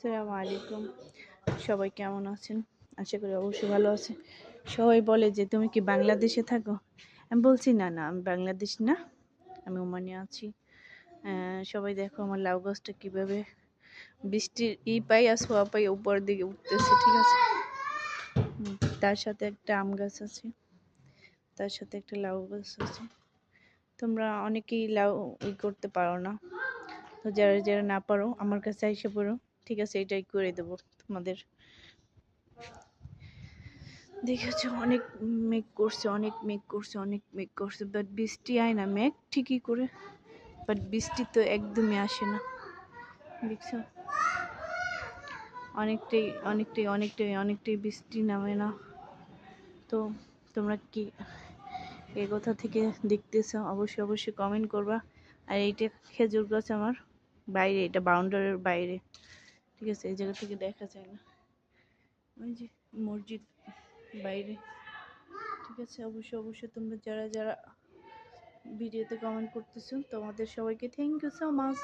আসসালামু আলাইকুম। সবাই কেমন আছেন? আশা করি অবশ্যই ভালো আছেন। সবাই বলে যে তুমি কি বাংলাদেশে থাকো? আমি বলছি না না, আমি বাংলাদেশ না, আমি ওমানে আছি। সবাই দেখো আমার লাউ গাছটা কীভাবে বৃষ্টির পাই আর ছোঁয়া পাই উপরের দিকে উঠতেছে, ঠিক আছে? তার সাথে একটা আম গাছ আছে, তার সাথে একটা লাউ গাছ আছে। তোমরা অনেকেই লাউ করতে পারো না, তো যারা যারা না পারো আমার কাছে এসে পড়ো, ঠিক আছে? এটাই করে দেবো তোমাদের। দেখেছো অনেক মেঘ করছে, অনেক মেঘ করছে, অনেক মেঘ করছে, বাট বৃষ্টি আয় না। মেঘ ঠিকই করে, বাট বৃষ্টি তো একদমই আসে না। দেখছো অনেকটাই অনেকটাই অনেকটাই অনেকটাই বৃষ্টি নামে না। তো তোমরা কি এই কথা থেকে দেখতেছো অবশ্যই অবশ্যই কমেন্ট করবা। আর এইটা খেজুর গাছ আমার বাইরে, এটা বাউন্ডারির বাইরে, ঠিক আছে? এই জায়গা থেকে দেখা যায় না, ওই যে মসজিদ বাইরে, ঠিক আছে? অবশ্যই অবশ্যই তোমরা যারা যারা ভিডিওতে কমেন্ট করতেছো তোমাদের সবাইকে থ্যাংক ইউ সো মাচ।